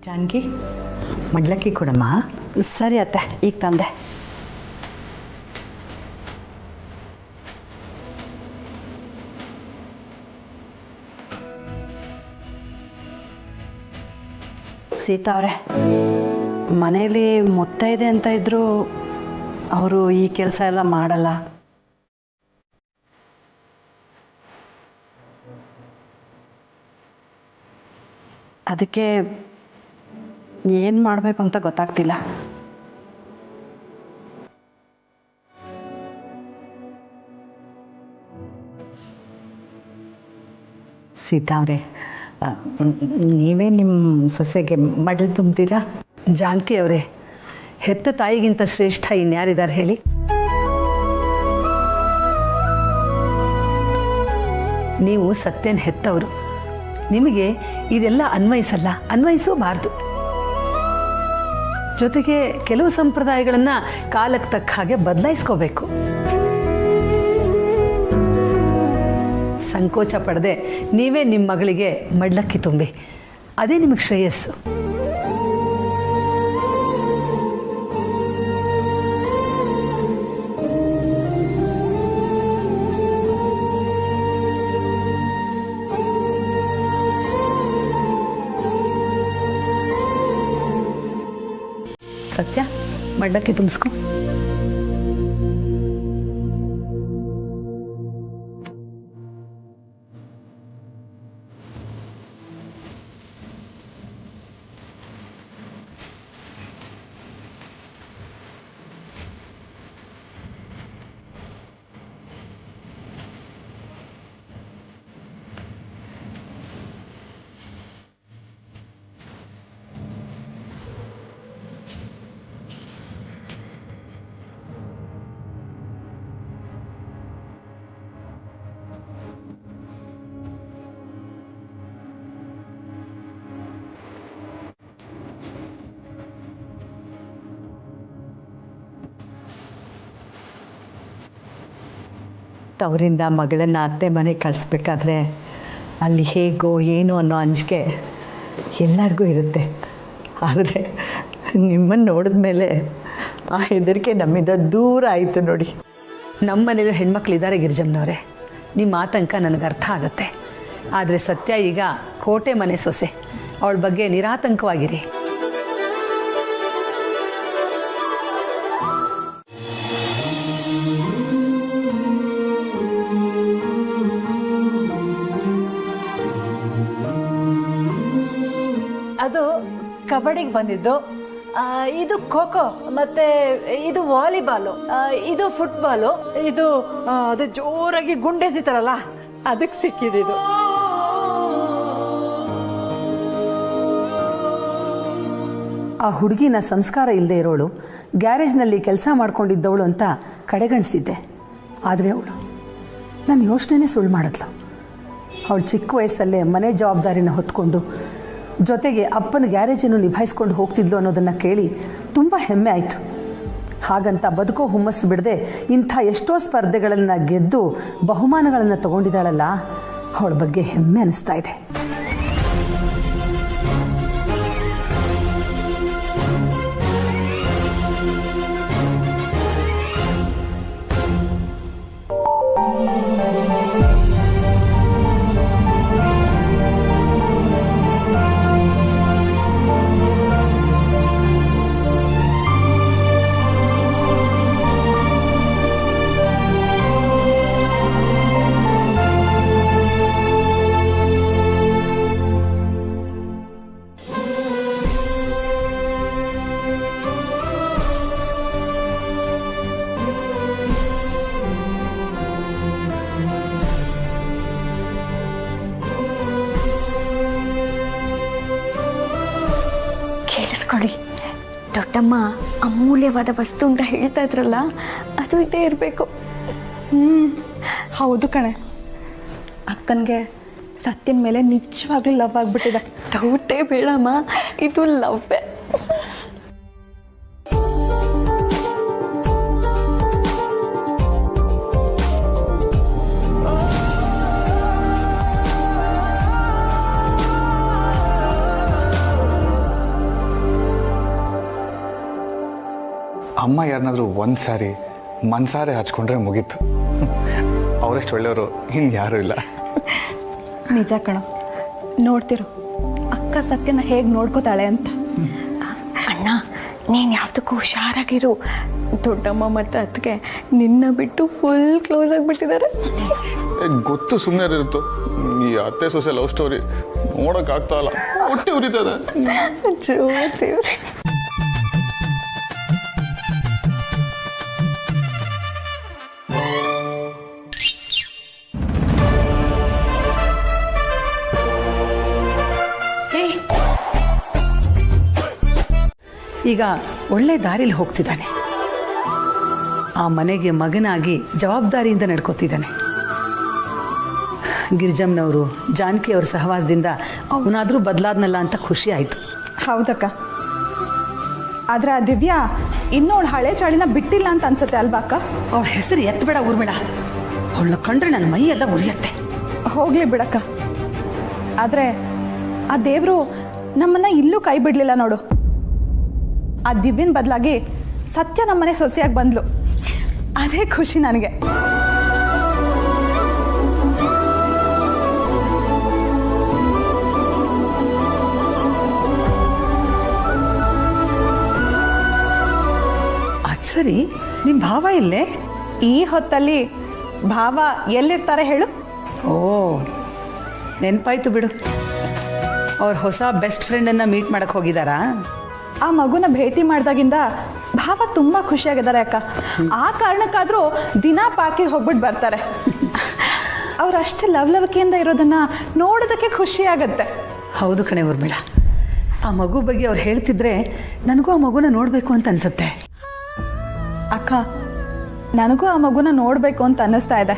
ಜಾನಕಿ ಮಡ್ಲಕ್ಕಿ ಕೊಡಮ್ಮ. ಸರಿ ಅತ್ತೆ, ಈಗ ತಂದೆ. ಸೀತಾ ಅವರೇ, ಮನೇಲಿ ಮುತ್ತೈದೆ ಅಂತ ಇದ್ರು ಅವರು ಈ ಕೆಲಸ ಎಲ್ಲ ಮಾಡಲ್ಲ. ಅದಕ್ಕೆ ಏನು ಮಾಡಬೇಕು ಅಂತ ಗೊತ್ತಾಗ್ತಿಲ್ಲ. ಸೀತಾ ಅವರೇ, ನೀವೇ ನಿಮ್ಮ ಸೊಸೆಗೆ ಮಡಲು ತುಂಬ್ತೀರಾ? ಜಾನಕಿ ಅವರೇ, ಹೆತ್ತ ತಾಯಿಗಿಂತ ಶ್ರೇಷ್ಠ ಇನ್ಯಾರಿದ್ದಾರೆ ಹೇಳಿ? ನೀವು ಸತ್ಯನ ಹೆತ್ತವರು, ನಿಮಗೆ ಇದೆಲ್ಲ ಅನ್ವಯಿಸಲ್ಲ, ಅನ್ವಯಿಸಬಾರ್ದು. ಜೊತೆಗೆ ಕೆಲವು ಸಂಪ್ರದಾಯಗಳನ್ನು ಕಾಲಕ್ಕೆ ತಕ್ಕ ಹಾಗೆ ಬದಲಾಯಿಸ್ಕೋಬೇಕು. ಸಂಕೋಚ ಪಡದೆ ನೀವೇ ನಿಮ್ಮ ಮಗಳಿಗೆ ಮಡ್ಲಕ್ಕಿ ತುಂಬಿ, ಅದೇ ನಿಮಗೆ ಶ್ರೇಯಸ್ಸು. ಸತ್ಯ, ಮಡ್ಲಕ್ಕಿ ತುಂಬಿಸ್ಕೊ. ತವರಿಂದ ಮಗಳನ್ನು ಅತ್ತೆ ಮನೆಗೆ ಕಳಿಸ್ಬೇಕಾದ್ರೆ ಅಲ್ಲಿ ಹೇಗೋ ಏನು ಅನ್ನೋ ಅಂಜಿಕೆ ಎಲ್ಲರಿಗೂ ಇರುತ್ತೆ. ಆದರೆ ನಿಮ್ಮನ್ನು ನೋಡಿದ ಮೇಲೆ ಆ ಹೆದರಿಕೆ ನಮ್ಮಿಂದ ದೂರ ಆಯಿತು ನೋಡಿ. ನಮ್ಮ ಮನೇಲಿ ಹೆಣ್ಮಕ್ಳಿದ್ದಾರೆ ಗಿರಿಜಮ್ಮನವರೇ, ನಿಮ್ಮ ಆತಂಕ ನನಗೆ ಅರ್ಥ ಆಗುತ್ತೆ. ಆದರೆ ಸತ್ಯ ಈಗ ಕೋಟೆ ಮನೆ ಸೊಸೆ, ಅವಳ ಬಗ್ಗೆ ನಿರಾತಂಕವಾಗಿರಿ. ಅದು ಕಬಡ್ಡಿಗೆ ಬಂದಿದ್ದು, ಇದು ಖೋಖೋ, ಮತ್ತೆ ಇದು ವಾಲಿಬಾಲು, ಇದು ಫುಟ್ಬಾಲು, ಇದು ಅದು ಜೋರಾಗಿ ಗುಂಡೆಸಿತಾರಲ್ಲ ಅದಕ್ಕೆ ಸಿಕ್ಕಿದ್ದು. ಆ ಹುಡುಗಿನ ಸಂಸ್ಕಾರ ಇಲ್ಲದೆ ಇರೋಳು, ಗ್ಯಾರೇಜ್ನಲ್ಲಿ ಕೆಲಸ ಮಾಡ್ಕೊಂಡಿದ್ದವಳು ಅಂತ ಕಡೆಗಣಿಸಿದ್ದೆ. ಆದರೆ ಅವಳು ನನ್ನ ಯೋಚನೆನೇ ಸುಳ್ಳು ಮಾಡಿದ್ಲು. ಅವಳು ಚಿಕ್ಕ ವಯಸ್ಸಲ್ಲೇ ಮನೆ ಜವಾಬ್ದಾರಿನ ಹೊತ್ಕೊಂಡು ಜೊತೆಗೆ ಅಪ್ಪನ ಗ್ಯಾರೇಜನ್ನು ನಿಭಾಯಿಸ್ಕೊಂಡು ಹೋಗ್ತಿದ್ಲು ಅನ್ನೋದನ್ನು ಕೇಳಿ ತುಂಬ ಹೆಮ್ಮೆ ಆಯಿತು. ಹಾಗಂತ ಬದುಕೋ ಹುಮ್ಮಸ್ಸು ಬಿಡದೆ ಇಂಥ ಎಷ್ಟೋ ಸ್ಪರ್ಧೆಗಳನ್ನು ಗೆದ್ದು ಬಹುಮಾನಗಳನ್ನು ತಗೊಂಡಿದ್ದಾಳಲ್ಲ, ಅವಳ ಬಗ್ಗೆ ಹೆಮ್ಮೆ ಅನ್ನಿಸ್ತಾ ಇದೆ. ಕೇಳಿಸ್ಕೊಳ್ಳಿ, ದೊಡ್ಡಮ್ಮ ಅಮೂಲ್ಯವಾದ ವಸ್ತು ಅಂತ ಹೇಳ್ತಾ ಇದ್ರಲ್ಲ, ಅದು ಇದೇ ಇರಬೇಕು. ಹೌದು ಕಣೆ, ಅಕ್ಕನಿಗೆ ಸತ್ಯನ ಮೇಲೆ ನಿಜವಾಗ್ಲೂ ಲವ್ ಆಗ್ಬಿಟ್ಟಿದೆ. ಡೌಟೇ ಬೇಡಮ್ಮ, ಇದು ಲವ್ವೇ. ಅಮ್ಮ ಯಾರನ್ನಾದ್ರೂ ಒಂದು ಸಾರಿ ಮನ್ಸಾರೆ ಹಚ್ಕೊಂಡ್ರೆ ಮುಗೀತು. ಅವರಷ್ಟು ಒಳ್ಳೆಯವರು ಇನ್ನು ಯಾರೂ ಇಲ್ಲ. ನಿಜ ಕಣೋ, ನೋಡ್ತಿರು ಅಕ್ಕ ಸತ್ಯನ ಹೇಗೆ ನೋಡ್ಕೋತಾಳೆ ಅಂತ. ಅಣ್ಣ ನೀನು ಯಾವುದಕ್ಕೂ ಹುಷಾರಾಗಿರು. ದೊಡ್ಡಮ್ಮ ಮತ್ತು ಅದಕ್ಕೆ ನಿನ್ನ ಬಿಟ್ಟು ಫುಲ್ ಕ್ಲೋಸ್ ಆಗಿಬಿಟ್ಟಿದ್ದಾರೆ. ಗೊತ್ತು, ಸುಮ್ಮನೆ ಇರುತ್ತೋ ಈ ಅತ್ತೆ ಸೊಸೆ ಲವ್ ಸ್ಟೋರಿ ನೋಡೋಕ್ಕಾಗ್ತಾ ಇಲ್ಲ, ಹೊಟ್ಟೆ ಉರಿತದೆ. ಜೋತಿವ್ರಿ ಈಗ ಒಳ್ಳೆ ದಾರಿಲಿ ಹೋಗ್ತಿದ್ದಾನೆ. ಆ ಮನೆಗೆ ಮಗನಾಗಿ ಜವಾಬ್ದಾರಿಯಿಂದ ನಡ್ಕೋತಿದ್ದಾನೆ. ಗಿರಿಜಮ್ಮನವರು ಜಾನಕಿ ಅವ್ರ ಸಹವಾಸದಿಂದ ಅವನಾದರೂ ಬದಲಾದ್ನಲ್ಲ ಅಂತ ಖುಷಿ ಆಯಿತು. ಹೌದಕ್ಕ, ಆದ್ರೆ ಆ ದಿವ್ಯಾ ಇನ್ನೂ ಅವಳು ಹಳೆ ಚಾಳಿನ ಬಿಟ್ಟಿಲ್ಲ ಅಂತ ಅನ್ಸುತ್ತೆ ಅಲ್ವಾ ಅಕ್ಕ? ಅವಳ ಹೆಸರು ಎತ್ತಬೇಡ ಊರ್ಬೇಡ, ಅವಳನ್ನ ಕಂಡ್ರೆ ನನ್ನ ಮೈ ಎಲ್ಲ ಉರಿಯತ್ತೆ. ಹೋಗ್ಲಿ ಬಿಡಕ್ಕ, ಆದ್ರೆ ಆ ದೇವರು ನಮ್ಮನ್ನ ಇಲ್ಲೂ ಕೈ ಬಿಡ್ಲಿಲ್ಲ ನೋಡು. ಆ ದಿವ್ಯನ ಬದಲಾಗಿ ಸತ್ಯ ನಮ್ಮನೆ ಸೊಸೆಯಾಗಿ ಬಂದ್ಲು, ಅದೇ ಖುಷಿ ನನಗೆ. ಅದು ಸರಿ, ನಿಮ್ಮ ಭಾವ ಇಲ್ಲೇ? ಈ ಹೊತ್ತಲ್ಲಿ ಭಾವ ಎಲ್ಲಿರ್ತಾರೆ ಹೇಳು? ಓ, ನೆನಪಾಯ್ತು ಬಿಡು. ಅವ್ರ ಹೊಸ ಬೆಸ್ಟ್ ಫ್ರೆಂಡನ್ನು ಮೀಟ್ ಮಾಡಕ್ಕೆ ಹೋಗಿದ್ದಾರಾ? ಆ ಮಗುನ ಭೇಟಿ ಮಾಡಿದಾಗಿಂದ ಭಾವ ತುಂಬಾ ಖುಷಿಯಾಗಿದ್ದಾರೆ ಅಕ್ಕ. ಆ ಕಾರಣಕ್ಕಾದ್ರೂ ದಿನ ಪಾರ್ಕಿಗೆ ಹೋಗ್ಬಿಟ್ಟು ಬರ್ತಾರೆ. ಅವ್ರು ಅಷ್ಟೇ ಲವಲವಿಕೆಯಿಂದ ಇರೋದನ್ನ ನೋಡೋದಕ್ಕೆ ಖುಷಿ ಆಗತ್ತೆ. ಹೌದು ಕಣೆ ಊರ್ಮಿಳ, ಆ ಮಗು ಬಗ್ಗೆ ಅವ್ರು ಹೇಳ್ತಿದ್ರೆ ನನಗೂ ಆ ಮಗುನ ನೋಡಬೇಕು ಅಂತ ಅನ್ಸುತ್ತೆ. ಅಕ್ಕ, ನನಗೂ ಆ ಮಗುನ ನೋಡ್ಬೇಕು ಅಂತ ಅನ್ನಿಸ್ತಾ ಇದೆ.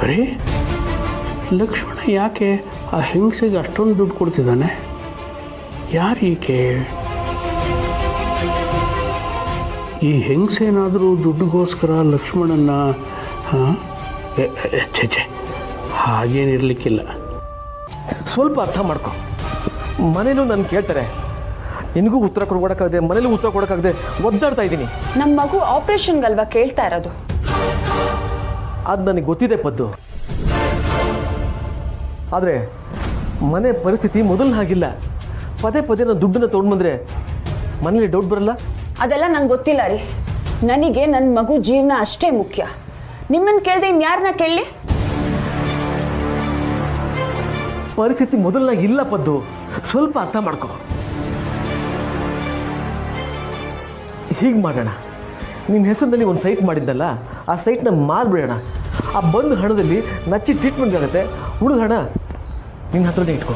ಅರೆ, ಲಕ್ಷ್ಮಣ ಯಾಕೆ ಆ ಹೆಂಗಸಿಗೆ ಅಷ್ಟೊಂದು ದುಡ್ಡು ಕೊಡ್ತಿದ್ದಾನೆ? ಯಾರು ಈಕೆ? ಈ ಹೆಂಗಸೇನಾದರೂ ದುಡ್ಡಿಗೋಸ್ಕರ ಲಕ್ಷ್ಮಣನ್ನ ಛೆ ಹಾಗೇನಿರ್ಲಿಕ್ಕಿಲ್ಲ. ಸ್ವಲ್ಪ ಅರ್ಥ ಮಾಡ್ಕೊ. ಮನೇಲೂ ನಾನು ಕೇಳ್ತಾರೆ, ನಿನಗೂ ಉತ್ತರ ಕೊಡೋಕ್ಕಾಗದೆ, ಮನೇಲೂ ಉತ್ತರ ಕೊಡೋಕ್ಕಾಗದೆ ಒದ್ದಾಡ್ತಾ ಇದ್ದೀನಿ. ನಮ್ಮ ಮಗು ಆಪರೇಷನ್ಗಲ್ವಾ ಕೇಳ್ತಾ ಇರೋದು? ಅದು ನನಗೆ ಗೊತ್ತಿದೆ ಪದ್ದು. ಆದರೆ ಮನೆ ಪರಿಸ್ಥಿತಿ ಮೊದಲು ಹಾಗಿಲ್ಲ. ಪದೇ ಪದೇ ನಾನು ದುಡ್ಡನ್ನು ತೊಗೊಂಡು ಬಂದರೆ ಮನೇಲಿ ಡೌಟ್ ಬರಲ್ಲ? ಅದೆಲ್ಲ ನಂಗೆ ಗೊತ್ತಿಲ್ಲ ರೀ. ನನಗೆ ನನ್ನ ಮಗು ಜೀವನ ಅಷ್ಟೇ ಮುಖ್ಯ. ನಿಮ್ಮನ್ನು ಕೇಳ್ದೆ ಇನ್ಯಾರನ್ನ ಕೇಳಲಿ? ಪರಿಸ್ಥಿತಿ ಮೊದಲನಾಗಿ ಇಲ್ಲ ಪದ್ದು, ಸ್ವಲ್ಪ ಅರ್ಥ ಮಾಡ್ಕೊ. ಹೀಗೆ ಮಾಡೋಣ, ನಿನ್ನ ಹೆಸರಿನಲ್ಲಿ ಒಂದು ಸೈಟ್ ಮಾಡಿದ್ದಲ್ಲ, ಆ ಸೈಟ್ನ ಮಾರ್ಬಿಡೋಣ. ಆ ಬಂದು ಹಣದಲ್ಲಿ ನಚ್ಚಿ ಟ್ರೀಟ್ಮೆಂಟ್ ಆಗುತ್ತೆ. ಉಳಿದ ಹಣ ನಿನ್ನ ಹತ್ರನೇ ಇಟ್ಕೊ.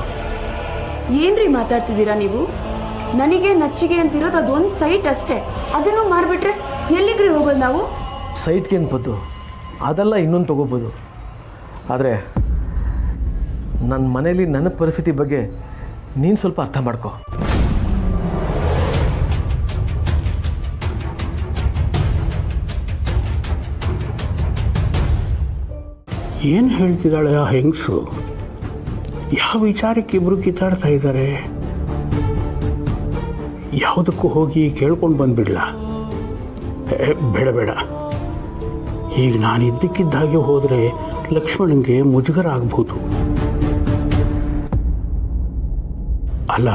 ಏನ್ರಿ ಮಾತಾಡ್ತಿದ್ದೀರಾ ನೀವು? ನನಗೆ ನಚ್ಚಿಗೆ ಅಂತಿರೋದು ಅದೊಂದು ಸೈಟ್ ಅಷ್ಟೇ, ಅದನ್ನು ಮಾರ್ಬಿಟ್ರೆ ಎಲ್ಲಿಗ್ರಿ ಹೋಗೋದು ನಾವು? ಸೈಟ್ಗೆ ಅನ್ಬೋದು, ಅದೆಲ್ಲ ಇನ್ನೊಂದು ತಗೋಬೋದು. ಆದರೆ ನನ್ನ ಮನೇಲಿ ನನ್ನ ಪರಿಸ್ಥಿತಿ ಬಗ್ಗೆ ನೀನು ಸ್ವಲ್ಪ ಅರ್ಥ ಮಾಡ್ಕೊ. ಏನು ಹೇಳ್ತಿದ್ದಾಳೆ ಆ ಹೆಂಗಸು? ಯಾವ ವಿಚಾರಕ್ಕೆ ಇಬ್ಬರು ಕಿತ್ತಾಡ್ತಾ ಇದ್ದಾರೆ? ಯಾವುದಕ್ಕೂ ಹೋಗಿ ಕೇಳ್ಕೊಂಡು ಬಂದ್ಬಿಡ್ಲ? ಬೇಡ ಬೇಡ, ಈಗ ನಾನು ಇದ್ದಕ್ಕಿದ್ದಾಗೆ ಹೋದರೆ ಲಕ್ಷ್ಮಣನಿಗೆ ಮುಜುಗರ ಆಗ್ಬೋದು. ಅಲ್ಲ,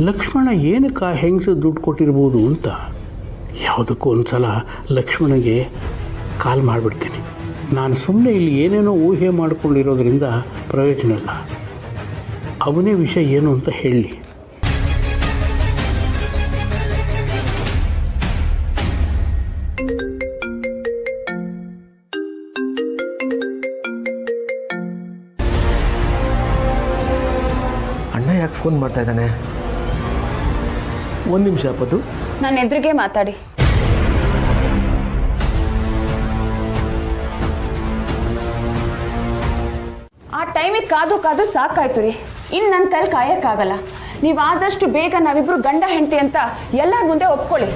ಲಕ್ಷ್ಮಣ ಏನಕ್ಕೆ ಆ ಹೆಂಗಸು ದುಡ್ಡು ಕೊಟ್ಟಿರ್ಬೋದು ಅಂತ ಯಾವುದಕ್ಕೂ ಒಂದ್ಸಲ ಲಕ್ಷ್ಮಣಗೆ ಕಾಲ್ ಮಾಡಿಬಿಡ್ತೀನಿ. ನಾನು ಸುಮ್ಮನೆ ಇಲ್ಲಿ ಏನೇನೋ ಊಹೆ ಮಾಡಿಕೊಂಡಿರೋದ್ರಿಂದ ಪ್ರಯೋಜನ ಇಲ್ಲ. ಅವನೇ ವಿಷಯ ಏನು ಅಂತ ಹೇಳಿ. ಅಣ್ಣ ಯಾಕೆ ಫೋನ್ ಮಾಡ್ತಾ ಇದ್ದಾನೆ? ಒಂದು ನಿಮಿಷ ಪದ್ದು. ನನ್ನ ಎದುರಿಗೆ ಮಾತಾಡಿ. ಆ ಟೈಮಿಗೆ ಕಾದು ಸಾಕಾಯ್ತು ರೀ. ಇನ್ನು ನನ್ನ ಕೈಲಿ ಕಾಯಕ್ಕಾಗಲ್ಲ. ನೀವು ಆದಷ್ಟು ಬೇಗ ನಾವಿಬ್ರು ಗಂಡ ಹೆಂಡತಿ ಅಂತ ಎಲ್ಲರ ಮುಂದೆ ಒಪ್ಕೊಳ್ಳಿ.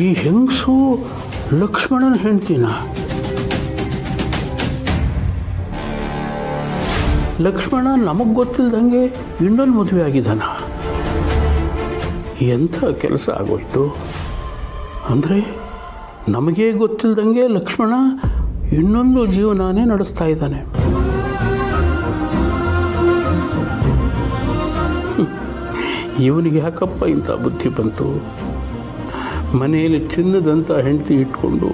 ಈ ಹೆಂಗಸು ಲಕ್ಷ್ಮಣನ ಹೆಂಡ್ತಿನ? ಲಕ್ಷ್ಮಣ ನಮಗೆ ಗೊತ್ತಿಲ್ದಂಗೆ ಇನ್ನೊಂದು ಮದುವೆ ಆಗಿದ್ದಾನ? ಎಂಥ ಕೆಲಸ ಆಗೋಯ್ತು ಅಂದರೆ, ನಮಗೇ ಗೊತ್ತಿಲ್ದಂಗೆ ಲಕ್ಷ್ಮಣ ಇನ್ನೊಂದು ಜೀವನನೇ ನಡೆಸ್ತಾ ಇದ್ದಾನೆ. ಇವನಿಗೆ ಯಾಕಪ್ಪ ಇಂಥ ಬುದ್ಧಿ ಬಂತು? ಮನೆಯಲ್ಲಿ ಚಿನ್ನದಂಥ ಹೆಂಡತಿ ಇಟ್ಕೊಂಡು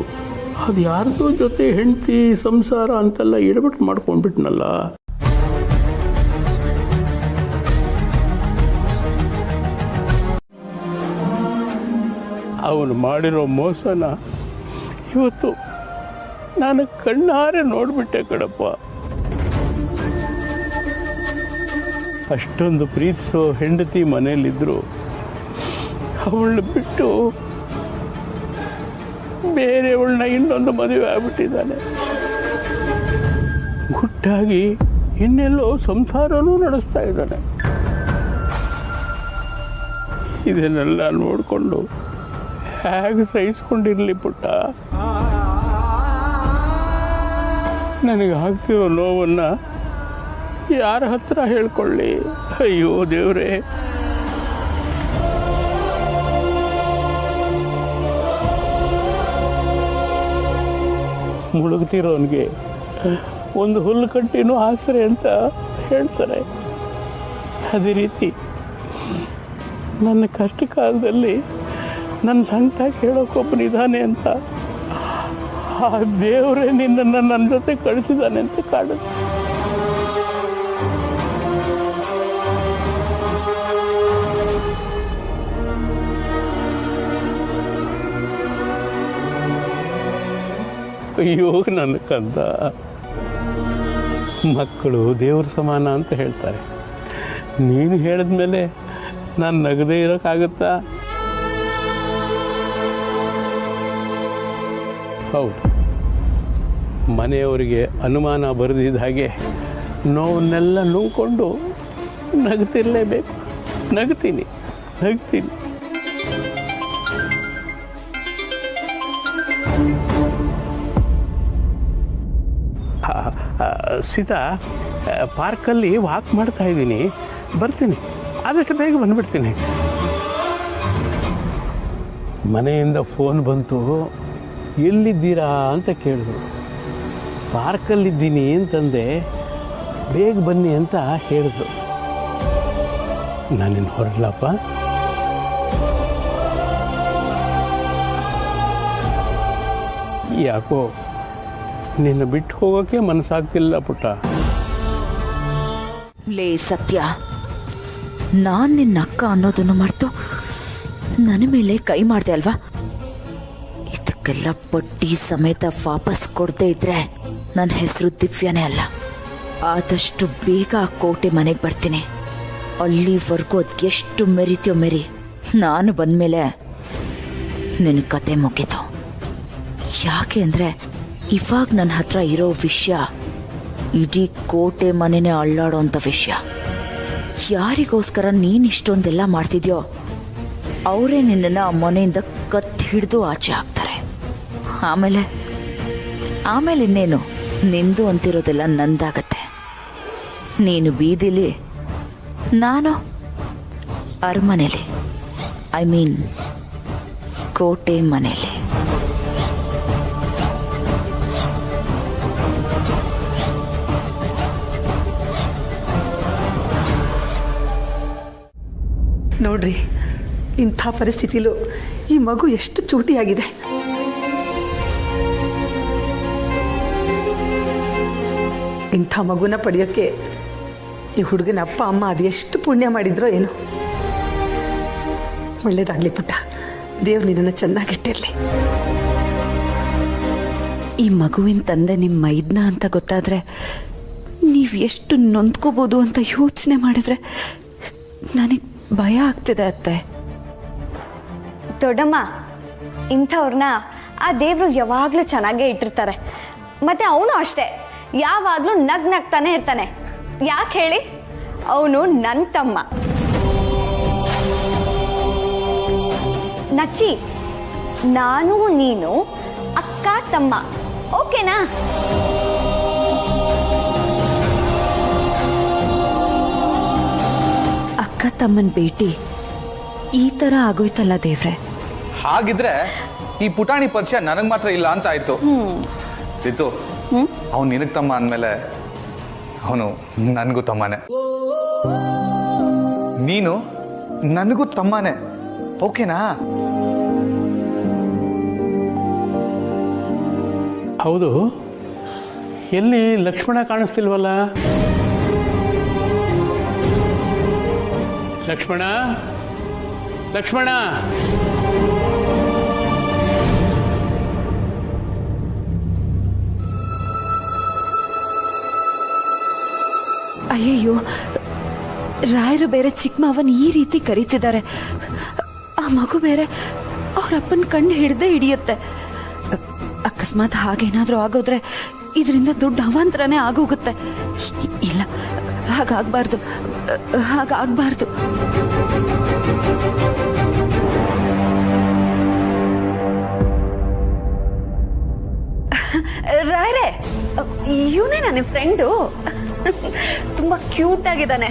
ಅದು ಯಾರ್ದೋ ಜೊತೆ ಹೆಂಡತಿ ಸಂಸಾರ ಅಂತೆಲ್ಲ ಎಡಬಿಟ್ಟು ಮಾಡ್ಕೊಂಡ್ಬಿಟ್ನಲ್ಲ. ಅವನು ಮಾಡಿರೋ ಮೋಸನ ಇವತ್ತು ನಾನು ಕಣ್ಣಾರೆ ನೋಡ್ಬಿಟ್ಟೆ ಕಣಪ್ಪ. ಅಷ್ಟೊಂದು ಪ್ರೀತಿಸೋ ಹೆಂಡತಿ ಮನೆಯಲ್ಲಿದ್ದರು ಅವಳನ್ನ ಬಿಟ್ಟು ಬೇರೆಯವಳನ್ನ ಇನ್ನೊಂದು ಮದುವೆ ಆಗ್ಬಿಟ್ಟಿದ್ದಾನೆ. ಗುಟ್ಟಾಗಿ ಇನ್ನೆಲ್ಲೋ ಸಂಸಾರನೂ ನಡೆಸ್ತಾ ಇದ್ದಾನೆ. ಇದನ್ನೆಲ್ಲ ನೋಡಿಕೊಂಡು ಹೇಗೆ ಸಹಿಸ್ಕೊಂಡಿರಲಿ ಪುಟ್ಟ? ನನಗೆ ಆಗ್ತಿರೋ ನೋವನ್ನು ಯಾರ ಹತ್ರ ಹೇಳ್ಕೊಳ್ಳಿ? ಅಯ್ಯೋ ದೇವ್ರೇ. ಮುಳುಗ್ತಿರೋನ್ಗೆ ಒಂದು ಹುಲ್ಲು ಕಟ್ಟಿನೂ ಆಸರೆ ಅಂತ ಹೇಳ್ತಾರೆ. ಅದೇ ರೀತಿ ನನ್ನ ಕಷ್ಟ ಕಾಲದಲ್ಲಿ ನನ್ನ ಸಂಕಟ ಕೇಳೋಕೊಬ್ಬನಿದ್ದಾನೆ ಅಂತ ಆ ದೇವರೇ ನಿನ್ನನ್ನು ನನ್ನ ಜೊತೆ ಕಳಿಸಿದ್ದಾನೆ ಅಂತ ಕಾಡುತ್ತೆ. ಅಯ್ಯೋ ನನ್ನ ಕಂದ. ಮಕ್ಕಳು ದೇವ್ರ ಸಮಾನ ಅಂತ ಹೇಳ್ತಾರೆ. ನೀನು ಹೇಳಿದ್ಮೇಲೆ ನಾನು ನಗದೇ ಇರೋಕ್ಕಾಗುತ್ತಾ? ಹೌದು, ಮನೆಯವರಿಗೆ ಅನುಮಾನ ಬರೆದಿದ್ದ ಹಾಗೆ ನೋವನ್ನೆಲ್ಲ ನುಂಗ್ಕೊಂಡು ನಗ್ತಿರ್ಲೇಬೇಕು. ನಗ್ತೀನಿ. ಸೀತಾ, ಪಾರ್ಕಲ್ಲಿ ವಾಕ್ ಮಾಡ್ತಾ ಇದ್ದೀನಿ, ಬರ್ತೀನಿ. ಆದಷ್ಟು ಬೇಗ ಬಂದುಬಿಡ್ತೀನಿ. ಮನೆಯಿಂದ ಫೋನ್ ಬಂತು, ಎಲ್ಲಿದ್ದೀರಾ ಅಂತ ಕೇಳಿದ್ರು. ಪಾರ್ಕಲ್ಲಿದ್ದೀನಿ ಅಂತಂದೆ. ಬೇಗ ಬನ್ನಿ ಅಂತ ಹೇಳಿದ್ರು. ನಾನಿನ್ನು ಹೊರಡ್ಲಪ್ಪ? ಯಾಕೋ ನಿನ್ನ ಬಿಟ್ಟು ಹೋಗೋಕ್ಕೆ ಮನಸ್ಸಾಗ್ತಿಲ್ಲ ಪುಟ್ಟ. ಲೇ ಸತ್ಯ, ನಾನು ನಿನ್ನ ಅಕ್ಕ ಅನ್ನೋದನ್ನು ಮರೆತು ನನ್ನ ಮೇಲೆ ಕೈ ಮಾಡಿದೆ ಅಲ್ವಾ? ಇದಕ್ಕೆಲ್ಲ ಬಡ್ಡಿ ಸಮೇತ ವಾಪಸ್ ಕೊಡದೇ ಇದ್ರೆ ನನ್ನ ಹೆಸರು ದಿವ್ಯನೇ ಅಲ್ಲ. ಆದಷ್ಟು ಬೇಗ ಆ ಕೋಟೆ ಮನೆಗೆ ಬರ್ತೀನಿ. ಅಲ್ಲಿವರೆಗೂ ಅದಕ್ಕೆ ಎಷ್ಟು ಮೆರಿತೀಯೋ ಮೆರಿ. ನಾನು ಬಂದಮೇಲೆ ನಿನ್ನ ಕತೆ ಮುಗೀತು. ಯಾಕೆ ಅಂದರೆ ಇವಾಗ ನನ್ನ ಹತ್ರ ಇರೋ ವಿಷಯ ಇಡೀ ಕೋಟೆ ಮನೆನೇ ಅಳ್ಳಾಡೋ ಅಂಥ ವಿಷಯ. ಯಾರಿಗೋಸ್ಕರ ನೀನು ಇಷ್ಟೊಂದೆಲ್ಲ ಮಾಡ್ತಿದ್ಯೋ ಅವರೇ ನಿನ್ನನ್ನು ಆ ಮನೆಯಿಂದ ಕತ್ತಿ ಹಿಡಿದು ಆಚೆ ಹಾಕ್ತಾರೆ. ಆಮೇಲೆ ಇನ್ನೇನು, ನಿಂದು ಅಂತಿರೋದೆಲ್ಲ ನಂದಾಗತ್ತೆ. ನೀನು ಬೀದಿಲಿ, ನಾನು ಅರಮನೆಯಲ್ಲಿ, ಐ ಮೀನ್ ಕೋಟೆ ಮನೆಯಲ್ಲಿ. ನೋಡ್ರಿ, ಇಂಥ ಪರಿಸ್ಥಿತಿಲೂ ಈ ಮಗು ಎಷ್ಟು ಚೂಟಿಯಾಗಿದೆ. ಇಂಥ ಮಗುನ ಪಡೆಯೋಕ್ಕೆ ಈ ಹುಡುಗನ ಅಪ್ಪ ಅಮ್ಮ ಅದು ಎಷ್ಟು ಪುಣ್ಯ ಮಾಡಿದ್ರೋ ಏನೋ. ಒಳ್ಳೇದಾಗಲಿ ಪುಟ್ಟ, ದೇವ್ರು ನಿನ್ನನ್ನು ಚೆನ್ನಾಗಿಟ್ಟಿರಲಿ. ಈ ಮಗುವಿನ ತಂದೆ ನಿಮ್ಮ ಮೈದ್ನ ಅಂತ ಗೊತ್ತಾದರೆ ನೀವು ಎಷ್ಟು ನೊಂದ್ಕೋಬೋದು ಅಂತ ಯೋಚನೆ ಮಾಡಿದ್ರೆ ನನಗೆ ಭಯ ಆಗ್ತಿದೆ ಅತ್ತೆ. ದೊಡ್ಡಮ್ಮ, ಇಂಥವ್ರನ್ನ ಆ ದೇವರು ಯಾವಾಗಲೂ ಚೆನ್ನಾಗೇ ಇಟ್ಟಿರ್ತಾರೆ. ಮತ್ತೆ ಅವನು ಅಷ್ಟೇ, ಯಾವಾಗಲೂ ನಗ್ತಾನೆ ಇರ್ತಾನೆ. ಯಾಕೆ ಹೇಳಿ? ಅವನು ನನ್ನ ತಮ್ಮ. ನಚ್ಚಿ, ನಾನು ನೀನು ಅಕ್ಕ ತಮ್ಮ, ಓಕೆನಾ? ಅಕ್ಕ ತಮ್ಮನ ಭೇಟಿ ಈ ಥರ ಆಗೋಯ್ತಲ್ಲ ದೇವ್ರೆ. ಹಾಗಿದ್ರೆ ಈ ಪುಟಾಣಿ ಪರಿಚಯ ನನಗ್ ಮಾತ್ರ ಇಲ್ಲ ಅಂತ ಆಯ್ತು. ರಿತು, ಅವನು ನಿನಗ್ ತಮ್ಮ ಅಂದ್ಮೇಲೆ ಅವನು ನನಗೂ ತಮ್ಮನೇ, ನೀನು ನನಗೂ ತಮ್ಮನೇ, ಓಕೆನಾ? ಹೌದು, ಎಲ್ಲಿ ಲಕ್ಷ್ಮಣ ಕಾಣಿಸ್ತಿಲ್ವಲ್ಲ? ಲಕ್ಷ್ಮಣ, ಲಕ್ಷ್ಮಣ. ಅಯ್ಯಯ್ಯೋ, ರಾಯರು ಬೇರೆ ಚಿಕ್ಕ ಮಾವನ್ ಈ ರೀತಿ ಕರೀತಿದ್ದಾರೆ. ಆ ಮಗು ಬೇರೆ ಅವ್ರ ಅಪ್ಪನ ಕಣ್ಣು ಹಿಡ್ದೇ ಹಿಡಿಯುತ್ತೆ. ಅಕಸ್ಮಾತ್ ಹಾಗೇನಾದ್ರೂ ಆಗೋದ್ರೆ ಇದರಿಂದ ದೊಡ್ಡ ಅವಾಂತರನೇ ಆಗೋಗುತ್ತೆ. ಇಲ್ಲ, ಹಾಗಾಗ್ಬಾರ್ದು, ಹಾಗಾಗ್ಬಾರ್ದು. ರಾಯರೇ, ಇವನೇ ನನ್ನ ಫ್ರೆಂಡು, ತುಂಬಾ ಕ್ಯೂಟ್ ಆಗಿದ್ದಾನೆ.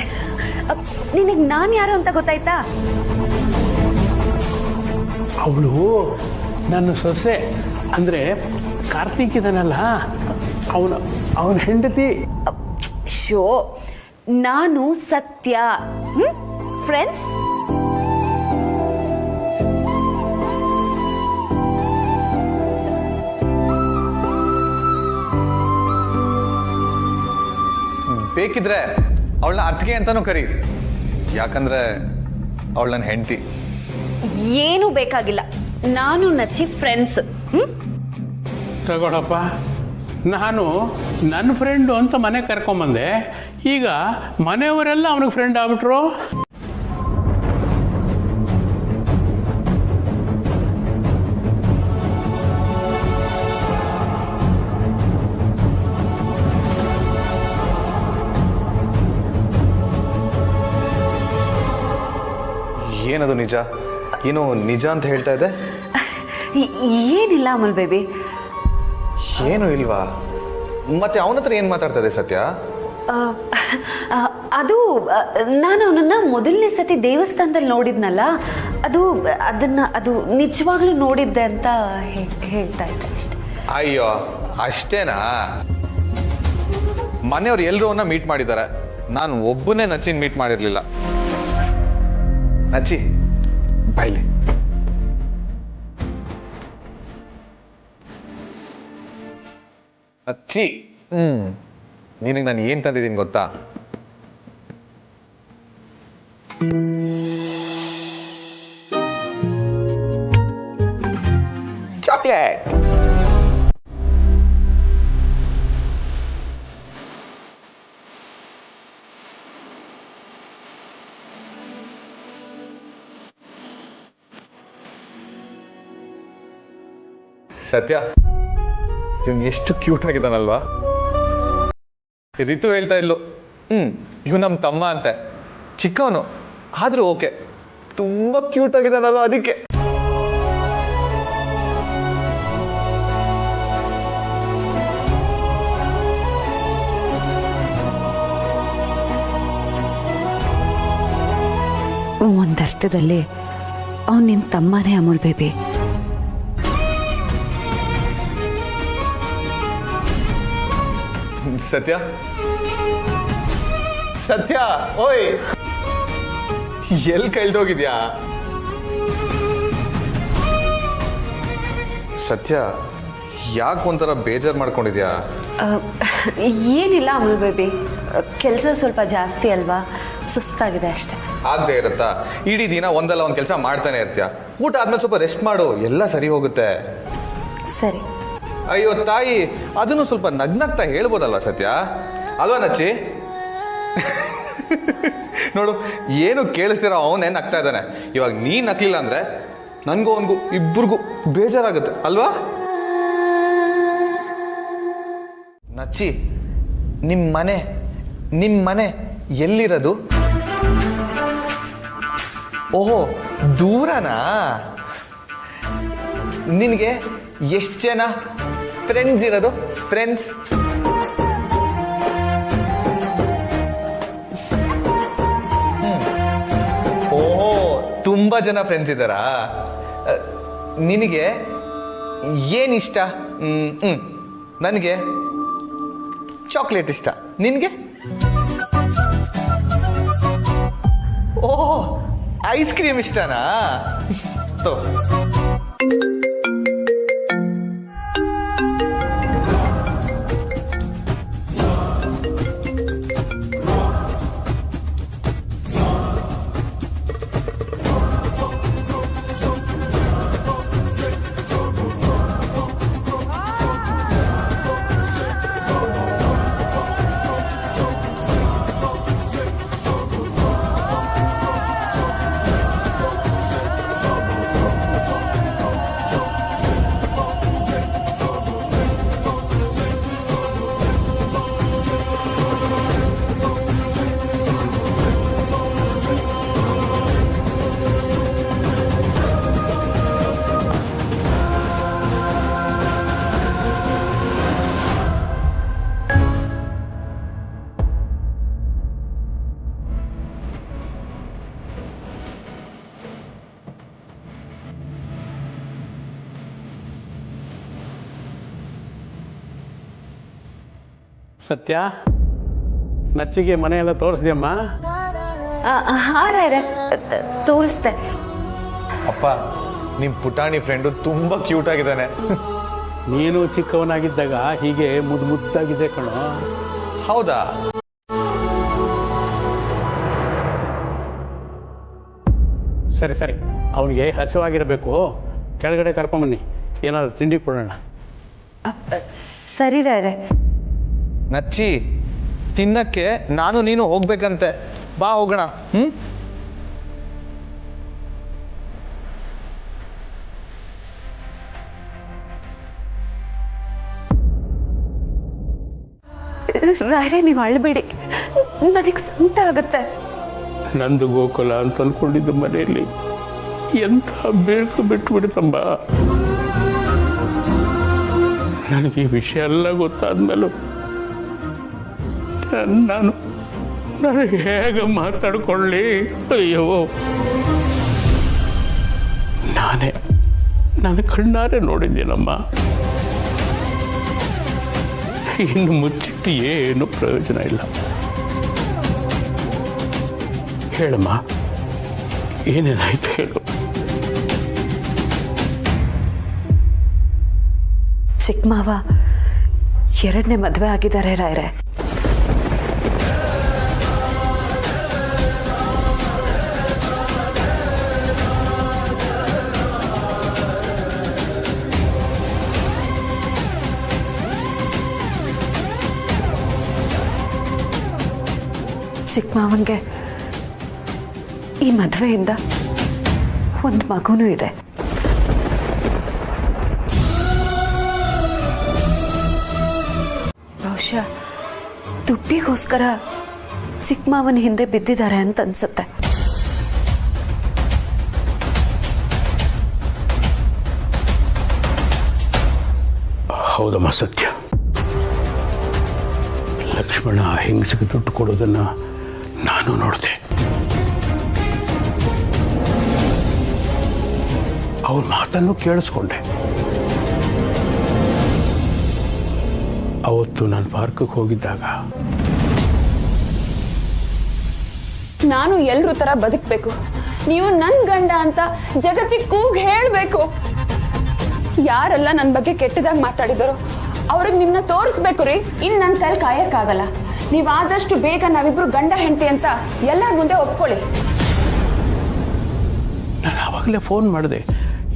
ನಿನಗೆ ನಾನು ಯಾರು ಅಂತ ಗೊತ್ತಾಯ್ತಾ? ಅವಳು ನನ್ನ ಸೊಸೆ, ಅಂದ್ರೆ ಕಾರ್ತಿಕ್ ಇದನ್ನಲ್ಲ, ಅವನ ಹೆಂಡತಿ. ಶೋ, ನಾನು ಸತ್ಯ. ಫ್ರೆಂಡ್ಸ್? ಬೇಕಿದ್ರೆ ಅವಳನ್ನ ಅತ್ತಿಗೆ ಅಂತಾನೂ ಕರಿ, ಯಾಕಂದ್ರೆ ಅವಳ ನನ್ನ ಹೆಂಡತಿ. ಏನು ಬೇಕಾಗಿಲ್ಲ, ನಾನು ನಚ್ಚಿ ಫ್ರೆಂಡ್ಸ್. ತಗೊಳಪ್ಪ, ನಾನು ನನ್ನ ಫ್ರೆಂಡು ಅಂತ ಮನೆ ಕರ್ಕೊಂಬಂದೆ, ಈಗ ಮನೆಯವರೆಲ್ಲ ಅವನಿಗೆ ಫ್ರೆಂಡ್ ಆಗ್ಬಿಟ್ರು. ಏನದು ನಿಜ? ಏನು ನಿಜ ಅಂತ ಹೇಳ್ತಾ ಇದೆ? ಏನಿಲ್ಲ ಅಮಲ್ ಬೇಬಿ. ಏನು ಇಲ್ವಾ? ಮತ್ತೆ ಅವನ ಹತ್ರ ಏನ್ ಮಾತಾಡ್ತಾ ಇದೆ ಸತ್ಯ? ಅದು ನಾನು ಅವನನ್ನ ಮೊದಲನೇ ಸತಿ ದೇವಸ್ಥಾನದಲ್ಲಿ ನೋಡಿದ್ನಲ್ಲ, ಅದು ನಿಜವಾಗ್ಲೂ ನೋಡಿದ್ದೆ ಅಂತ ಹೇಳ್ತಾ ಇದ್ದೆ ಅಷ್ಟೆ. ಅಯ್ಯೋ, ಅಷ್ಟೇನಾ? ಮನೆಯವ್ರು ಎಲ್ಲರೂ ಅವನ್ನ ಮೀಟ್ ಮಾಡಿದ್ದಾರೆ, ನಾನು ಒಬ್ಬನೇ ನಚ್ಚಿನ ಮೀಟ್ ಮಾಡಿರ್ಲಿಲ್ಲ. ನಚ್ಚಿ ಬಾಯ್ಲಿ. ನಚ್ಚಿ, ನಿನಗೆ ನಾನು ಏನ್ ತಂದಿದ್ದೀನಿ ಗೊತ್ತಾ? ಚಾಕ್ಲೇಟ್. ಸತ್ಯ, ಇವನ್ ಎಷ್ಟು ಕ್ಯೂಟ್ ಆಗಿದ್ದಾನಲ್ವಾ? ರಿತು ಹೇಳ್ತಾ ಇಲ್ಲು, ಇವ್ ನಮ್ಮ ತಮ್ಮ ಅಂತೆ, ಚಿಕ್ಕವನು ಆದ್ರೂ ಓಕೆ, ತುಂಬಾ ಕ್ಯೂಟ್ ಆಗಿದ್ದಾನಲ್ವಾ? ಅದಕ್ಕೆ ಒಂದರ್ಥದಲ್ಲಿ ಅವನು ನಿನ್ನ ತಮ್ಮನೇ ಅಮೂಲ್ ಬೇಬಿ. ಸತ್ಯ, ಸತ್ಯ, ಓಯ್, ಎಲ್ಲಿ ಕಳ್ದೋಗಿದ್ಯಾ? ಸತ್ಯ, ಯಾಕೆ ಒಂಥರ ಬೇಜಾರು ಮಾಡ್ಕೊಂಡಿದ್ಯಾ? ಏನಿಲ್ಲ ಅಮಲ್ ಬೇಬಿ, ಕೆಲಸ ಸ್ವಲ್ಪ ಜಾಸ್ತಿ ಅಲ್ವಾ, ಸುಸ್ತಾಗಿದೆ ಅಷ್ಟೆ. ಆಗದೆ ಇರುತ್ತಾ? ಇಡೀ ದಿನ ಒಂದಲ್ಲ ಒಂದು ಕೆಲಸ ಮಾಡ್ತಾನೆ ಇರ್ತೀಯ. ಊಟ ಆದ್ಮೇಲೆ ಸ್ವಲ್ಪ ರೆಸ್ಟ್ ಮಾಡು, ಎಲ್ಲ ಸರಿ ಹೋಗುತ್ತೆ. ಸರಿ. ಅಯ್ಯೋ ತಾಯಿ, ಅದನ್ನು ಸ್ವಲ್ಪ ನಗ್ನಗ್ತಾ ಹೇಳ್ಬೋದಲ್ವಾ ಸತ್ಯ, ಅಲ್ವಾ ನಚ್ಚಿ? ನೋಡು, ಏನು ಕೇಳಿಸ್ತೀರ ಅವನೇ ನಗ್ತಾ ಇದ್ದಾನೆ. ಇವಾಗ ನೀ ನಗ್ಲಿಲ್ಲ ಅಂದ್ರೆ ನನ್ಗೂ ಅವನಿಗೂ ಇಬ್ಬರಿಗೂ ಬೇಜಾರಾಗುತ್ತೆ ಅಲ್ವಾ? ನಚ್ಚಿ, ನಿಮ್ಮ ಮನೆ ಎಲ್ಲಿರೋದು? ಓಹೋ, ದೂರನಾ? ನಿನಗೆ ಎಷ್ಟು ಜನ ಫ್ರೆಂಡ್ಸ್ ಇರೋದು? ಫ್ರೆಂಡ್ಸ್ ಓಹೋ, ತುಂಬಾ ಜನ ಫ್ರೆಂಡ್ಸ್ ಇದ್ದಾರಾ? ನಿನಗೆ ಏನಿಷ್ಟ? ನನಗೆ ಚಾಕ್ಲೇಟ್ ಇಷ್ಟ. ನಿನಗೆ? ಓಹ್, ಐಸ್ ಕ್ರೀಮ್ ಇಷ್ಟನಾ? ಸತ್ಯ, ನಚ್ಚಿಗೆ ಮನೆಯೆಲ್ಲ ತೋರಿಸ್ದೆಯಮ್ಮ? ಹಾಂ, ತೋರಿಸ್ದೆ. ಅಪ್ಪ, ನಿಮ್ಮ ಪುಟಾಣಿ ಫ್ರೆಂಡು ತುಂಬಾ ಕ್ಯೂಟ್ ಆಗಿದ್ದಾನೆ. ನೀನು ಚಿಕ್ಕವನಾಗಿದ್ದಾಗ ಹೀಗೆ ಮುದ್ದಾಗಿದೆ ಕಣೋ. ಹೌದಾ? ಸರಿ ಸರಿ, ಅವನಿಗೆ ಹಸಿವಾಗಿರಬೇಕು, ಕೆಳಗಡೆ ಕರ್ಕೊಂಬನ್ನಿ, ಏನಾದ್ರು ತಿಂಡಿ ಕೊಡೋಣ. ಸರಿ ರೇ. ನಚ್ಚಿ, ತಿನ್ನಕ್ಕೆ ನಾನು ನೀನು ಹೋಗ್ಬೇಕಂತೆ, ಬಾ ಹೋಗೋಣ. ರಾಯರೇ, ನೀವು ಅಳ್ಬೇಡಿ, ನನಗೆ ಸಂಕಟ ಆಗುತ್ತೆ. ನಂದು ಗೋಕುಲ ಅಂತ ಅಂದ್ಕೊಂಡಿದ್ದು ಮನೆಯಲ್ಲಿ ಎಂಥ ಬೇಡ್ಕು ಬಿಟ್ಬಿಡ್ತಂಬ. ನನಗೆ ಈ ವಿಷಯ ಎಲ್ಲ ಗೊತ್ತಾದ್ಮೇಲೂ ನನಗೆ ಹೇಗೆ ಮಾತಾಡ್ಕೊಳ್ಳಿ? ಅಯ್ಯೋ, ನನ್ನ ಕಣ್ಣಾರೆ ನೋಡಿದ್ದೀನಮ್ಮ. ಇನ್ನು ಮುಚ್ಚಿಟ್ಟು ಏನು ಪ್ರಯೋಜನ ಇಲ್ಲ. ಹೇಳಮ್ಮ, ಏನೇನಾಯ್ತು ಹೇಳು. ಚಿಕ್ಕಮಾವ ಎರಡನೇ ಮದುವೆ ಆಗಿದ್ದಾರೆ ರಾಯರೇ. ಚಿಕ್ಕಮಾವನ್ಗೆ ಈ ಮದುವೆಯಿಂದ ಒಂದು ಮಗುನೂ ಇದೆ. ಬಹುಶಃ ದುಡ್ಡಿಗೋಸ್ಕರ ಚಿಕ್ಕಮಾವನ ಹಿಂದೆ ಬಿದ್ದಿದ್ದಾರೆ ಅಂತ ಅನ್ಸುತ್ತೆ. ಹೌದಮ್ಮ, ಸತ್ಯ. ಲಕ್ಷ್ಮಣ ಹೆಂಗಸಿಗೆ ದುಡ್ಡು ಕೊಡೋದನ್ನ ನಾನು ನೋಡಿದೆ. ಅವ್ರ ಮಾತನ್ನು ಕೇಳಿಸ್ಕೊಂಡೆ. ಅವತ್ತು ನಾನು ಪಾರ್ಕಿಗೆ ಹೋಗಿದ್ದಾಗ ನಾನು ಎಲ್ರೂ ತರ ಬದುಕಬೇಕು, ನೀವು ನನ್ನ ಗಂಡ ಅಂತ ಜಗತ್ತಿಗೆ ಕೂಗ್ ಹೇಳಬೇಕು. ಯಾರೆಲ್ಲ ನನ್ನ ಬಗ್ಗೆ ಕೆಟ್ಟದಾಗಿ ಮಾತಾಡಿದರೋ ಅವ್ರಿಗೆ ನಿಮ್ಮನ್ನ ತೋರಿಸ್ಬೇಕು ರೀ. ಇನ್ನು ನನ್ನ ಕೈಲಿ ಕಾಯಕ್ಕಾಗಲ್ಲ. ನೀವು ಆದಷ್ಟು ಬೇಗ ನಾವಿಬ್ರು ಗಂಡ ಹೆಂಡತಿ ಅಂತ ಎಲ್ಲರ ಮುಂದೆ ಒಪ್ಕೊಳ್ಳಿ. ನಾನು ಆವಾಗಲೇ ಫೋನ್ ಮಾಡಿದೆ,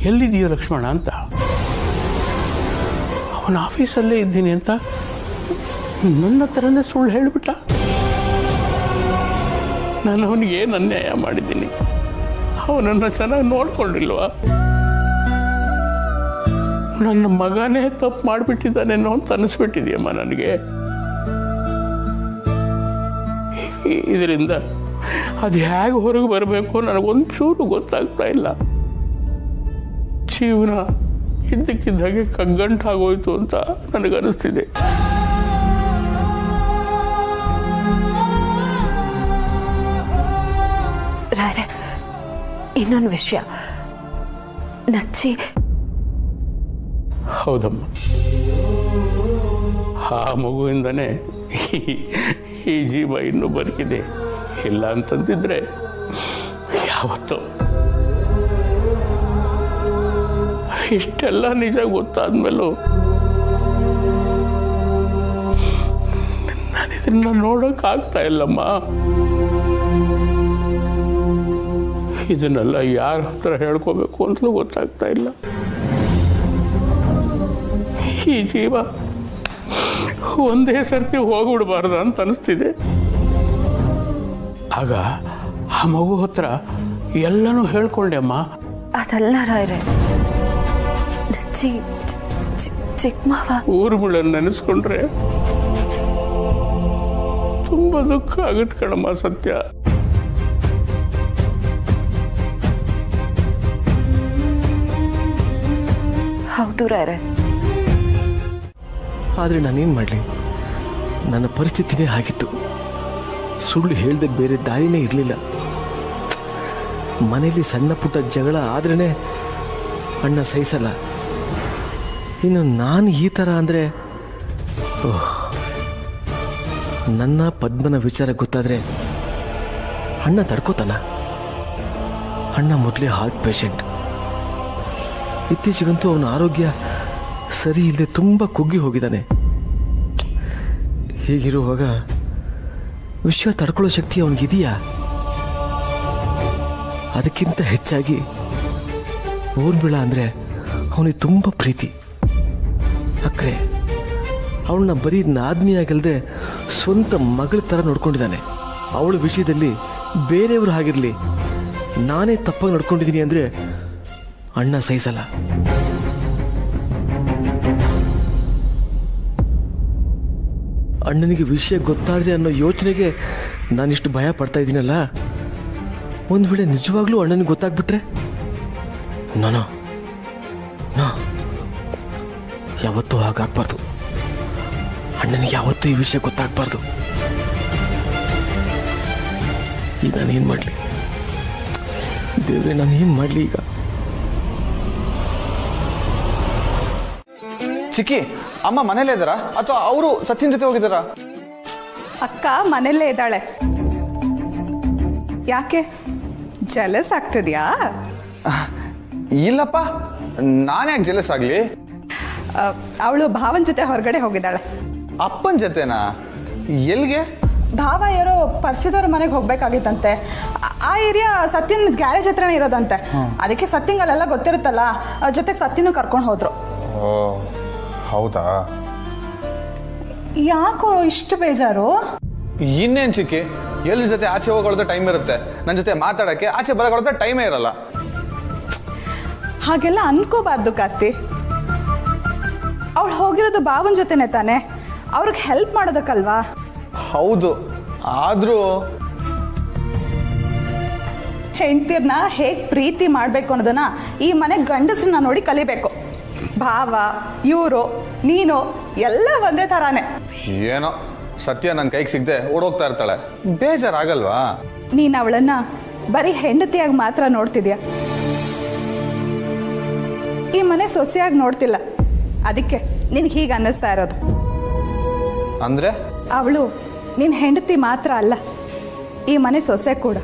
ಎಲ್ಲಿದೆಯೋ ಲಕ್ಷ್ಮಣ ಅಂತ. ಅವನ ಆಫೀಸಲ್ಲೇ ಇದ್ದೀನಿ ಅಂತ ನನ್ನ ಹತ್ರನೇ ಸುಳ್ಳು ಹೇಳಿಬಿಟ್ಟ. ನಾನು ಅವನಿಗೆ ಏನು ಅನ್ಯಾಯ ಮಾಡಿದ್ದೀನಿ? ಅವನನ್ನು ಚೆನ್ನಾಗಿ ನೋಡ್ಕೊಂಡಿಲ್ವಾ? ನನ್ನ ಮಗನೇ ತಪ್ಪು ಮಾಡಿಬಿಟ್ಟಿದ್ದಾನೇನೋ ಅಂತ ಅನಿಸ್ಬಿಟ್ಟಿದೆಯಮ್ಮ ನನಗೆ. ಇದರಿಂದ ಅದು ಹೇಗೆ ಹೊರಗೆ ಬರಬೇಕು ನನಗೊಂಚೂರು ಗೊತ್ತಾಗ್ತಾ ಇಲ್ಲ. ಜೀವನ ಇದ್ದಕ್ಕಿದ್ದಾಗೆ ಕಗ್ಗಂಟಾಗೋಯ್ತು ಅಂತ ನನಗನ್ನಿಸ್ತಿದೆ. ರಾರೆ, ಇನ್ನೊಂದು ವಿಷಯ. ನಚ್ಚಿ ಹೌದಮ್ಮ, ಆ ಮಗುವಿಂದನೇ ಈ ಜೀವ ಇನ್ನೂ ಬದುಕಿದೆ. ಇಲ್ಲ ಅಂತಂದಿದ್ರೆ ಯಾವತ್ತೋ. ಇಷ್ಟೆಲ್ಲ ನಿಜ ಗೊತ್ತಾದ್ಮೇಲೂ ನಾನಿದನ್ನ ನೋಡೋಕ್ಕಾಗ್ತಾ ಇಲ್ಲಮ್ಮ. ಇದನ್ನೆಲ್ಲ ಯಾರ ಹತ್ರ ಹೇಳ್ಕೋಬೇಕು ಅಂತಲೂ ಗೊತ್ತಾಗ್ತಾ ಇಲ್ಲ. ಈ ಜೀವ ಒಂದೇ ಸರ್ತಿ ಹೋಗ್ಬಿಡ್ಬಾರ್ದು ಅಂತ ಅನಿಸ್ತಿದೆ. ಆಗ ಆ ಮಗು ಹತ್ರ ಎಲ್ಲನೂ ಹೇಳ್ಕೊಂಡೆ ಅಮ್ಮ. ಅದಲ್ಲ ರಾಯ್ರೆ, ನಚ್ಚಿ ಚಿಕ್ಕಮ್ಮವ ಊರುಗಳನ್ನು ನೆನೆಸ್ಕೊಂಡ್ರೆ ತುಂಬಾ ದುಃಖ ಆಗುತ್ತೆ ಕಣಮ್ಮ. ಸತ್ಯ. ಹೌದು ರಾಯ್ರೆ. ಆದರೆ ನಾನೇನು ಮಾಡಲಿ, ನನ್ನ ಪರಿಸ್ಥಿತಿನೇ ಆಗಿತ್ತು. ಸುಳ್ಳು ಹೇಳ್ದೆ ಬೇರೆ ದಾರಿನೇ ಇರಲಿಲ್ಲ. ಮನೆಯಲ್ಲಿ ಸಣ್ಣ ಪುಟ್ಟ ಜಗಳ ಆದ್ರೇ ಅಣ್ಣ ಸಹಿಸಲ್ಲ. ಇನ್ನು ನಾನು ಈ ಥರ ಅಂದರೆ, ನನ್ನ ಪದ್ಮನ ವಿಚಾರ ಗೊತ್ತಾದರೆ ಅಣ್ಣ ತಡ್ಕೋತಾನ? ಅಣ್ಣ ಮೊದಲೇ ಹಾರ್ಟ್ ಪೇಷಂಟ್. ಇತ್ತೀಚೆಗಂತೂ ಅವನ ಆರೋಗ್ಯ ಸರಿ ಇಲ್ಲದೆ ತುಂಬ ಕುಗ್ಗಿ ಹೋಗಿದ್ದಾನೆ. ಹೀಗಿರುವಾಗ ವಿಷಯ ತಡ್ಕೊಳ್ಳೋ ಶಕ್ತಿ ಅವನಿಗಿದೆಯಾ? ಅದಕ್ಕಿಂತ ಹೆಚ್ಚಾಗಿ ಊರ್ಮಿಳ ಅಂದರೆ ಅವನಿಗೆ ತುಂಬ ಪ್ರೀತಿ. ಅಕ್ರೆ ಅವಳನ್ನ ಬರೀ ನಾದ್ನಿಯಾಗಲ್ದೆ ಸ್ವಂತ ಮಗಳ ಥರ ನೋಡ್ಕೊಂಡಿದ್ದಾನೆ. ಅವಳ ವಿಷಯದಲ್ಲಿ ಬೇರೆಯವರು ಆಗಿರಲಿ, ನಾನೇ ತಪ್ಪಾಗಿ ನಡ್ಕೊಂಡಿದ್ದೀನಿ ಅಂದರೆ ಅಣ್ಣ ಸಹಿಸಲ್ಲ. ಅಣ್ಣನಿಗೆ ವಿಷಯ ಗೊತ್ತಾದ್ರೆ ಅನ್ನೋ ಯೋಚನೆಗೆ ನಾನಿಷ್ಟು ಭಯ ಪಡ್ತಾ ಇದ್ದೀನಲ್ಲ. ಒಂದು ವೇಳೆ ನಿಜವಾಗ್ಲೂ ಅಣ್ಣನಿಗೆ ಗೊತ್ತಾಗ್ಬಿಟ್ರೆ? ನೋ, ಯಾವತ್ತೂ ಹಾಗಾಗ್ಬಾರ್ದು. ಅಣ್ಣನಿಗೆ ಯಾವತ್ತೂ ಈ ವಿಷಯ ಗೊತ್ತಾಗ್ಬಾರ್ದು. ಈಗ ನಾನೇನು ಮಾಡಲಿ ದೇವ್ರೆ, ನಾನೇನು ಮಾಡಲಿ ಈಗ? ಚಿಕ್ಕಿ, ಅಮ್ಮ ಮನೇಲೇ ಇದ್ದಾರಾ ಅಥವಾ ಅವರು ಸತ್ಯನ್ ಜೊತೆ ಹೋಗಿದ್ದಾರಾ? ಅಕ್ಕ ಮನೆಯಲ್ಲೇ ಇದ್ದಾಳೆ. ಯಾಕೆ ಜಲಸ್ ಆಗ್ತದ್ಯಾ? ಇಲ್ಲಪ್ಪ, ನಾನ್ಯಾಕೆ ಜೆಲಸ್ ಆಗ್ಲಿ? ಅವಳು ಭಾವನ್ ಜೊತೆ ಹೊರಗಡೆ ಹೋಗಿದ್ದಾಳೆ. ಅಪ್ಪನ ಜೊತೆನಾ? ಎಲ್ಲಿಗೆ? ಭಾವ ಯಾರೋ ಪರಿಚಯದವ್ರ ಮನೆಗೆ ಹೋಗ್ಬೇಕಾಗಿತ್ತಂತೆ. ಆ ಏರಿಯಾ ಸತ್ಯನ್ ಗ್ಯಾರೇಜ್ ಹತ್ರನೇ ಇರೋದಂತೆ. ಅದಕ್ಕೆ ಸತ್ಯಂಗಲ್ಲೆಲ್ಲ ಗೊತ್ತಿರುತ್ತಲ್ಲ, ಜೊತೆಗೆ ಸತ್ಯನೂ ಕರ್ಕೊಂಡು ಹೋದ್ರು. ಓ ಹೌದಾ? ಯಾಕೋ ಇಷ್ಟು ಬೇಜಾರು? ಇನ್ನೇನು ಚಿಕ್ಕಿ, ಎಲ್ರ ಜೊತೆ ಆಚೆ ಹೋಗೋಳ್ದ ಟೈಮ್ ಇರುತ್ತೆ, ನನ್ನ ಜೊತೆ ಮಾತಾಡಕ್ಕೆ ಆಚೆ ಬರೋಳ್ದ ಟೈಮೇ ಇರಲ್ಲ. ಹಾಗೆಲ್ಲ ಅನ್ಕೋಬಾರ್ದು ಕಾರ್ತಿ. ಅವಳು ಹೋಗಿರೋದು ಭಾವನ್ ಜೊತೆನೆ ತಾನೆ, ಅವ್ರಿಗೆ ಹೆಲ್ಪ್ ಮಾಡೋದಕ್ಕಲ್ವಾ? ಹೌದು, ಆದ್ರೂ ಹೆಂಡ್ತಿರ್ನ ಹೇಗೆ ಪ್ರೀತಿ ಮಾಡಬೇಕು ಅನ್ನೋದನ್ನ ಈ ಮನೆ ಗಂಡಸ್ರನ್ನ ನೋಡಿ ಕಲಿಬೇಕು. ಭಾವ, ಇವರು, ನೀನು ಎಲ್ಲ ಒಂದೇ ಥರಾನೇ. ಏನೋ ಸತ್ಯ ನನ್ನ ಕೈಗೆ ಸಿಗದೆ ಓಡೋಗ್ತಾ ಇರ್ತಾಳೆ, ಬೇಜಾರಾಗಲ್ವಾ? ನೀನು ಅವಳನ್ನ ಬರೀ ಹೆಂಡತಿಯಾಗಿ ಮಾತ್ರ ನೋಡ್ತಿದ್ಯಾ, ಈ ಮನೆ ಸೊಸೆಯಾಗಿ ನೋಡ್ತಿಲ್ಲ. ಅದಕ್ಕೆ ನಿನ್ಗೆ ಹೀಗೆ ಅನ್ನಿಸ್ತಾ ಇರೋದು. ಅಂದ್ರೆ ಅವಳು ನಿನ್ನ ಹೆಂಡತಿ ಮಾತ್ರ ಅಲ್ಲ, ಈ ಮನೆ ಸೊಸೆ ಕೂಡ.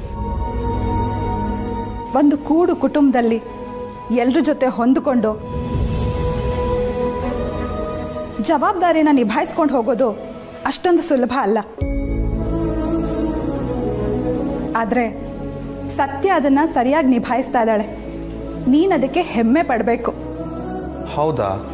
ಒಂದು ಕೂಡು ಕುಟುಂಬದಲ್ಲಿ ಎಲ್ರ ಜೊತೆ ಹೊಂದಿಕೊಂಡು ಜವಾಬ್ದಾರಿನ ನಿಭಾಯಿಸ್ಕೊಂಡು ಹೋಗೋದು ಅಷ್ಟೊಂದು ಸುಲಭ ಅಲ್ಲ. ಆದರೆ ಸತ್ಯ ಅದನ್ನು ಸರಿಯಾಗಿ ನಿಭಾಯಿಸ್ತಾ ಇದ್ದಾಳೆ. ನೀನು ಅದಕ್ಕೆ ಹೆಮ್ಮೆ ಪಡಬೇಕು. ಹೌದಾ?